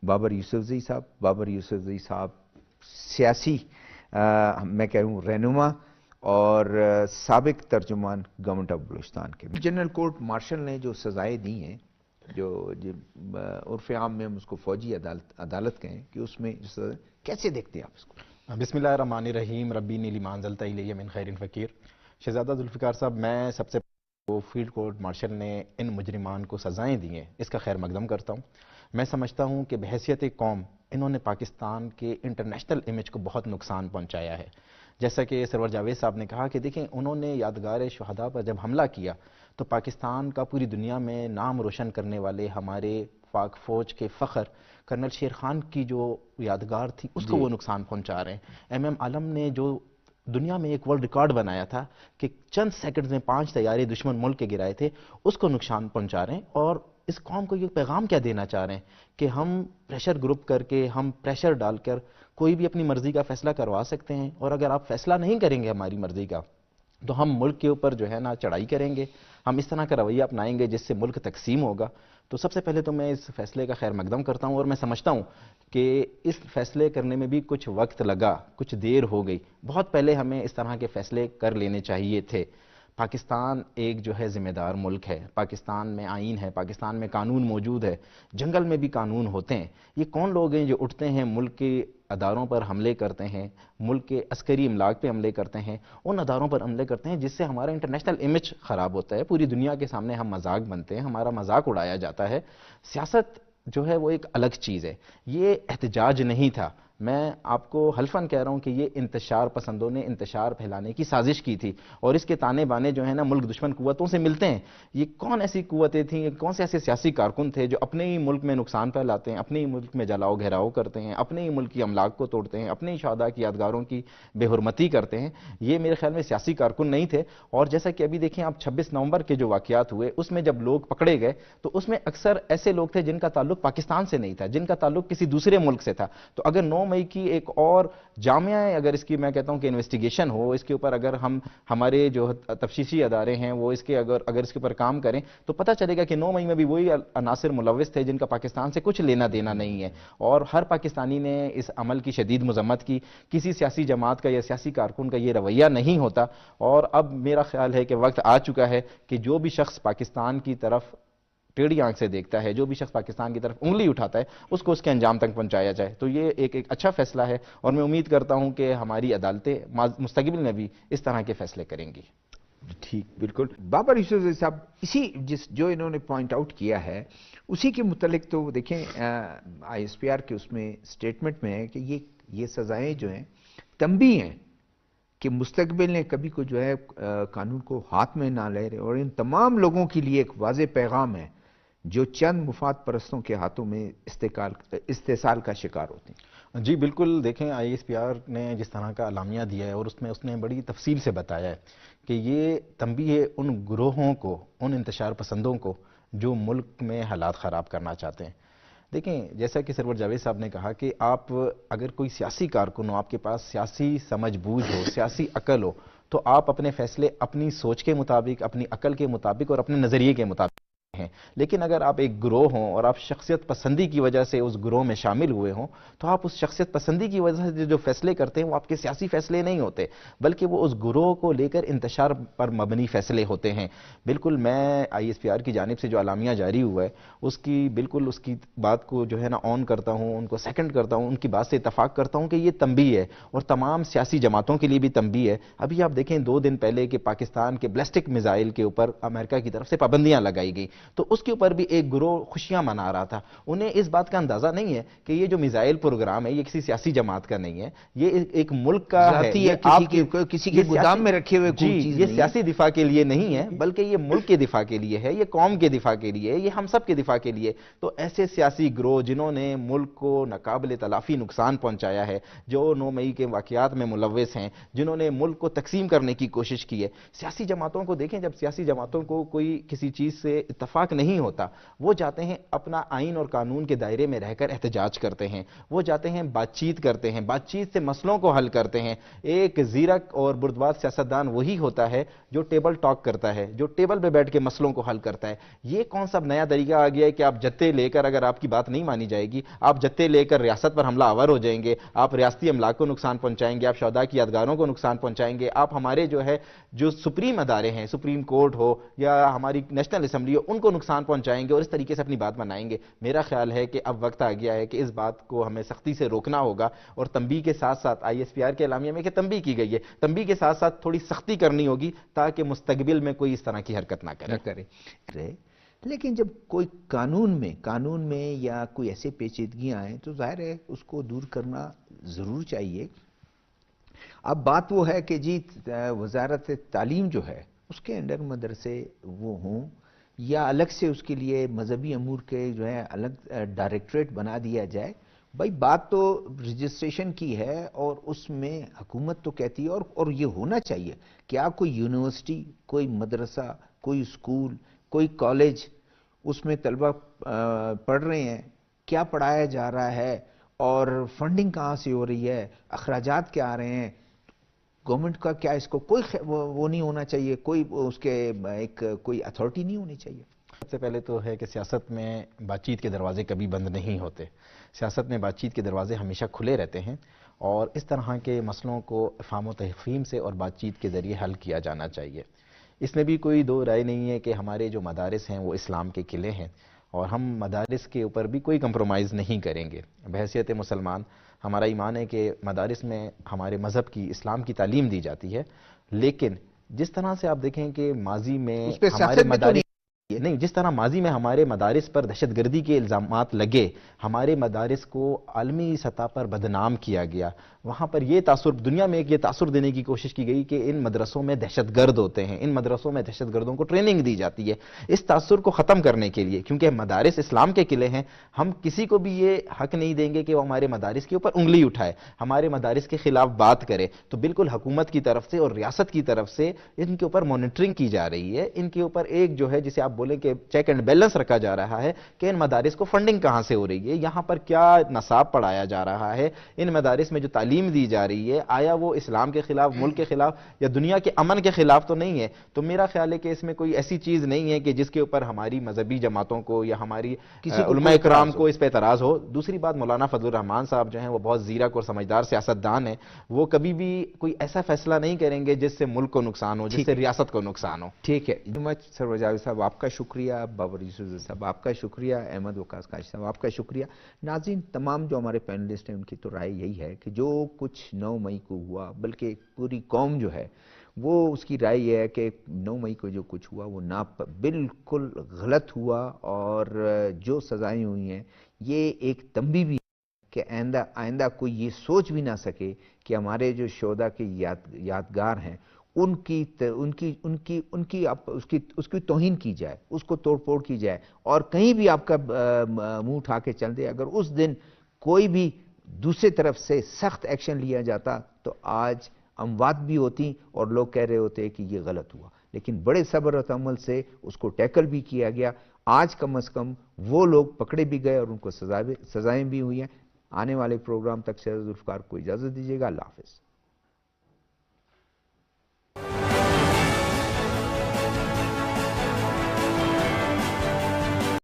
بابر یوسفزئی صاحب. بابر یوسفزئی صاحب سیاسی میں کہہ رہا ہوں رہنما اور سابق ترجمان گورنمنٹ آف بلوچستان کے. جنرل کورٹ مارشل نے جو سزائیں دی ہیں، جو عرف عام میں ہم اس کو فوجی عدالت کہیں کہ اس میں کیسے دیکھتے ہیں آپ اس کو؟ بسم اللہ الرحمن الرحیم. ربی نیلی مانزلتا الیہ من خیر فقیر. شہزادہ ذوالفقار صاحب، میں سب سے پہلے فیلڈ کورٹ مارشل نے ان مجرمان کو سزائیں دی ہیں اس کا خیر مقدم کرتا ہوں. میں سمجھتا ہوں کہ بحیثیت قوم انہوں نے پاکستان کے انٹرنیشنل امیج کو بہت نقصان پہنچایا ہے. جیسا کہ سرور جاوید صاحب نے کہا کہ دیکھیں، انہوں نے یادگار شہداء پر جب حملہ کیا تو پاکستان کا پوری دنیا میں نام روشن کرنے والے ہمارے پاک فوج کے فخر کرنل شیر خان کی جو یادگار تھی اس کو وہ نقصان پہنچا رہے ہیں. ایم عالم نے جو دنیا میں ایک ورلڈ ریکارڈ بنایا تھا کہ چند سیکنڈز میں 5 طیارے دشمن ملک کے گرائے تھے، اس کو نقصان پہنچا رہے ہیں. اور اس قوم کو یہ پیغام کیا دینا چاہ رہے ہیں کہ ہم پریشر گروپ کر کے، ہم پریشر ڈال کر کوئی بھی اپنی مرضی کا فیصلہ کروا سکتے ہیں، اور اگر آپ فیصلہ نہیں کریں گے ہماری مرضی کا تو ہم ملک کے اوپر جو ہے نا چڑھائی کریں گے، ہم اس طرح کا رویہ اپنائیں گے جس سے ملک تقسیم ہوگا. تو سب سے پہلے تو میں اس فیصلے کا خیر مقدم کرتا ہوں، اور میں سمجھتا ہوں کہ اس فیصلے کرنے میں بھی کچھ وقت لگا، کچھ دیر ہو گئی. بہت پہلے ہمیں اس طرح کے فیصلے کر لینے چاہیے تھے. پاکستان ایک جو ہے ذمہ دار ملک ہے، پاکستان میں آئین ہے، پاکستان میں قانون موجود ہے، جنگل میں بھی قانون ہوتے ہیں. یہ کون لوگ ہیں جو اٹھتے ہیں ملک کے اداروں پر حملے کرتے ہیں، ملک کے عسکری املاک پہ حملے کرتے ہیں، ان اداروں پر حملے کرتے ہیں جس سے ہمارا انٹرنیشنل امیج خراب ہوتا ہے، پوری دنیا کے سامنے ہم مذاق بنتے ہیں، ہمارا مذاق اڑایا جاتا ہے. سیاست جو ہے وہ ایک الگ چیز ہے، یہ احتجاج نہیں تھا. میں آپ کو حلفاً کہہ رہا ہوں کہ یہ انتشار پسندوں نے انتشار پھیلانے کی سازش کی تھی، اور اس کے تانے بانے جو ہیں نا ملک دشمن قوتوں سے ملتے ہیں. یہ کون ایسی قوتیں تھیں، کون سے ایسے سیاسی کارکن تھے جو اپنے ہی ملک میں نقصان پھیلاتے ہیں، اپنے ہی ملک میں جلاؤ گھیراؤ کرتے ہیں، اپنے ہی ملک کی املاک کو توڑتے ہیں، اپنے ہی شہداء کی یادگاروں کی بے حرمتی کرتے ہیں. یہ میرے خیال میں سیاسی کارکن نہیں تھے. اور جیسا کہ ابھی دیکھیں آپ 26 نومبر کے جو واقعات ہوئے اس میں جب لوگ پکڑے گئے تو اس میں اکثر ایسے لوگ تھے جن کا تعلق پاکستان سے نہیں تھا، جن کا تعلق کسی دوسرے ملک سے تھا. تو اگر 9 مئی کی ایک اور جامعہ اگر اس کی میں کہتا ہوں کہ انویسٹیگیشن ہو، اس کے اوپر اگر ہمارے جو تفتیشی ادارے ہیں وہ اس کے اگر اس کے اوپر کام کریں تو پتہ چلے گا کہ 9 مئی میں بھی وہی عناصر ملوث تھے جن کا پاکستان سے کچھ لینا دینا نہیں ہے. اور ہر پاکستانی نے اس عمل کی شدید مذمت کی. کسی سیاسی جماعت کا یا سیاسی کارکن کا یہ رویہ نہیں ہوتا. اور اب میرا خیال ہے کہ وقت آ چکا ہے کہ جو بھی شخص پاکستان کی طرف ٹیڑھی آنکھ سے دیکھتا ہے، جو بھی شخص پاکستان کی طرف انگلی اٹھاتا ہے اس کو اس کے انجام تک پہنچایا جائے. تو یہ ایک اچھا فیصلہ ہے، اور میں امید کرتا ہوں کہ ہماری عدالتیں مستقبل میں بھی اس طرح کے فیصلے کریں گی. ٹھیک، بالکل. بابر یوسفزئی صاحب اسی جو انہوں نے پوائنٹ آؤٹ کیا ہے اسی کے متعلق تو دیکھیں آئی ایس پی آر کے اس میں اسٹیٹمنٹ میں ہے کہ یہ سزائیں جو ہیں تنبیہ ہیں کہ مستقبل نے کبھی کو جو ہے قانون کو ہاتھ میں نہ لے رہے، اور ان تمام لوگوں کے لیے ایک واضح پیغام ہے جو چند مفاد پرستوں کے ہاتھوں میں استحصال کا شکار ہوتے ہیں. جی بالکل. دیکھیں آئی ایس پی آر نے جس طرح کا اعلامیہ دیا ہے اور اس نے بڑی تفصیل سے بتایا ہے کہ یہ تنبیہ ہے ان گروہوں کو، ان انتشار پسندوں کو جو ملک میں حالات خراب کرنا چاہتے ہیں. دیکھیں جیسا کہ سرور جاوید صاحب نے کہا کہ آپ اگر کوئی سیاسی کارکن ہو، آپ کے پاس سیاسی سمجھ بوجھ ہو، سیاسی عقل ہو، تو آپ اپنے فیصلے اپنی سوچ کے مطابق، اپنی عقل کے مطابق اور اپنے نظریے کے مطابق ہیں. لیکن اگر آپ ایک گروہ ہوں اور آپ شخصیت پسندی کی وجہ سے اس گروہ میں شامل ہوئے ہوں تو آپ اس شخصیت پسندی کی وجہ سے جو فیصلے کرتے ہیں وہ آپ کے سیاسی فیصلے نہیں ہوتے، بلکہ وہ اس گروہ کو لے کر انتشار پر مبنی فیصلے ہوتے ہیں. بالکل میں آئی ایس پی آر کی جانب سے جو اعلامیہ جاری ہوا ہے اس کی بات کو جو ہے نا آن کرتا ہوں، ان کو سیکنڈ کرتا ہوں، ان کی بات سے اتفاق کرتا ہوں کہ یہ تنبیہ ہے اور تمام سیاسی جماعتوں کے لیے بھی تنبیہ ہے. ابھی آپ دیکھیں 2 دن پہلے کہ پاکستان کے بیلسٹک میزائل کے اوپر امریکہ کی طرف سے پابندیاں لگائی گئی تو اس کے اوپر بھی ایک گروہ خوشیاں منا رہا تھا. انہیں اس بات کا اندازہ نہیں ہے کہ یہ جو میزائل پروگرام ہے یہ کسی سیاسی جماعت کا نہیں ہے، یہ ایک ملک کا ہے، کسی کے گودام میں رکھے ہوئے کوئی چیز یہ سیاسی دفاع کے لیے نہیں ہے بلکہ یہ ملک کے دفاع کے لیے ہے، یہ قوم کے دفاع کے لیے ہے، یہ ہم سب کے دفاع کے لیے. تو ایسے سیاسی گروہ جنہوں نے ملک کو ناقابل تلافی نقصان پہنچایا ہے، جو 9 مئی کے واقعات میں ملوث ہیں، جنہوں نے ملک کو تقسیم کرنے کی کوشش کی ہے، سیاسی جماعتوں کو دیکھیں. جب سیاسی جماعتوں کو کوئی کسی چیز سے اتفاق اتفاق نہیں ہوتا. وہ جاتے ہیں اپنا آئین اور قانون کے دائرے میں رہ کر احتجاج کرتے ہیں, وہ جاتے ہیں بات چیت کرتے ہیں, بات چیت سے مسئلوں کو حل کرتے ہیں. ایک زیرک اور بردبار سیاستدان وہی ہوتا ہے جو ٹیبل ٹاک کرتا ہے, جو ٹیبل پہ بیٹھ کے مسئلوں کو حل کرتا ہے. یہ کون سا نیا طریقہ آ گیا ہے کہ آپ جتے لے کر, اگر آپ کی بات نہیں مانی جائے گی, آپ جتے لے کر ریاست پر حملہ آور ہو جائیں گے, آپ ریاستی املاک کو نقصان پہنچائیں گے, آپ شہداء کی یادگاروں کو نقصان پہنچائیں گے, آپ ہمارے جو سپریم ادارے ہیں, سپریم کورٹ ہو یا ہماری نیشنل اسمبلی ہو, ان کو نقصان پہنچائیں گے اور اس طریقے سے اپنی بات منائیں گے. میرا خیال ہے کہ اب وقت آ گیا ہے کہ اس بات کو ہمیں سختی سے روکنا ہوگا, اور تنبیہ کے ساتھ ساتھ ISPR کے اعلامیہ میں کہ تنبیہ کی گئی ہے, تنبیہ کے ساتھ ساتھ تھوڑی سختی کرنی ہوگی تاکہ مستقبل میں کوئی اس طرح کی حرکت نہ کرے. لیکن جب کوئی قانون میں یا کوئی ایسے پیچیدگیاں آئیں تو ظاہر ہے اس کو دور کرنا ضرور چاہیے. اب بات وہ ہے کہ جی وزارت تعلیم جو ہے اس کے انڈر مدرسے وہ ہوں یا الگ سے اس کے لیے مذہبی امور کے جو ہے الگ ڈائریکٹریٹ بنا دیا جائے. بھائی بات تو رجسٹریشن کی ہے اور اس میں حکومت تو کہتی ہے اور یہ ہونا چاہیے کہ آپ کوئی یونیورسٹی, کوئی مدرسہ, کوئی اسکول, کوئی کالج, اس میں طلبہ پڑھ رہے ہیں, کیا پڑھایا جا رہا ہے اور فنڈنگ کہاں سے ہو رہی ہے, اخراجات کیا آ رہے ہیں, گورنمنٹ کا کیا اس کو کوئی وہ نہیں ہونا چاہیے, کوئی اس کے ایک کوئی اتھارٹی نہیں ہونی چاہیے. سب سے پہلے تو ہے کہ سیاست میں بات چیت کے دروازے کبھی بند نہیں ہوتے. سیاست میں بات چیت کے دروازے ہمیشہ کھلے رہتے ہیں, اور اس طرح کے مسئلوں کو افہام و تفہیم سے اور بات چیت کے ذریعے حل کیا جانا چاہیے. اس میں بھی کوئی دو رائے نہیں ہے کہ ہمارے جو مدارس ہیں وہ اسلام کے قلعے ہیں, اور ہم مدارس کے اوپر بھی کوئی کمپرومائز نہیں کریں گے. بحیثیت مسلمان ہمارا ایمان ہے کہ مدارس میں ہمارے مذہب کی, اسلام کی تعلیم دی جاتی ہے, لیکن جس طرح سے آپ دیکھیں کہ ماضی میں ہمارے مدارس نہیں, جس طرح ماضی میں ہمارے مدارس پر دہشت گردی کے الزامات لگے, ہمارے مدارس کو عالمی سطح پر بدنام کیا گیا, وہاں پر یہ تاثر دنیا میں یہ تاثر دینے کی کوشش کی گئی کہ ان مدرسوں میں دہشت گرد ہوتے ہیں, ان مدرسوں میں دہشت گردوں کو ٹریننگ دی جاتی ہے. اس تاثر کو ختم کرنے کے لیے, کیونکہ مدارس اسلام کے قلعے ہیں, ہم کسی کو بھی یہ حق نہیں دیں گے کہ وہ ہمارے مدارس کے اوپر انگلی اٹھائے, ہمارے مدارس کے خلاف بات کرے. تو بالکل حکومت کی طرف سے اور ریاست کی طرف سے ان کے اوپر مانیٹرنگ کی جا رہی ہے, ان کے اوپر ایک جو ہے جسے آپ بولیں کہ چیک اینڈ بیلنس رکھا جا رہا ہے کہ ان مدارس کو فنڈنگ کہاں سے ہو رہی ہے, یہاں پر کیا نصاب پڑھایا جا رہا ہے, ان مدارس میں جو تعلیم دی جا رہی ہے آیا وہ اسلام کے خلاف, ملک کے خلاف یا دنیا کے امن کے خلاف تو نہیں ہے. تو میرا خیال ہے کہ اس میں کوئی ایسی چیز نہیں ہے کہ جس کے اوپر ہماری مذہبی جماعتوں کو یا ہماری علماء اکرام کو اس پہ اعتراض ہو. دوسری بات, مولانا فضل الرحمان صاحب جو ہیں وہ بہت زیرک اور سمجھدار سیاستدان ہیں, وہ کبھی بھی کوئی ایسا فیصلہ نہیں کریں گے جس سے ملک کو نقصان ہو, جس سے ریاست کو نقصان ہو. ٹھیک ہے, سرور جاوید صاحب آپ کا شکریہ, بابر یوسف صاحب آپ کا شکریہ, احمد وقاص کاشی صاحب آپ کا شکریہ. ناظرین تمام جو ہمارے پینلسٹ ہیں ان کی تو رائے یہی ہے کہ جو کچھ 9 مئی کو ہوا, بلکہ پوری قوم جو ہے وہ اس کی رائے یہ ہے کہ 9 مئی کو جو کچھ ہوا وہ بالکل غلط ہوا, اور جو سزائیں ہوئی ہیں یہ ایک تنبیہ بھی کہ آئندہ کوئی یہ سوچ بھی نہ سکے کہ ہمارے جو شہداء کے یادگار ہیں ان کی توہین کی جائے, اس کو توڑ پھوڑ کی جائے, اور کہیں بھی آپ کا منہ اٹھا کے چل دے. اگر اس دن کوئی بھی دوسرے طرف سے سخت ایکشن لیا جاتا تو آج اموات بھی ہوتی اور لوگ کہہ رہے ہوتے کہ یہ غلط ہوا, لیکن بڑے صبر و تحمل سے اس کو ٹیکل بھی کیا گیا. آج کم از کم وہ لوگ پکڑے بھی گئے اور ان کو سزائیں بھی ہوئی ہیں. آنے والے پروگرام تک سے ذوالفقار کو اجازت دیجیے گا. اللہ حافظ.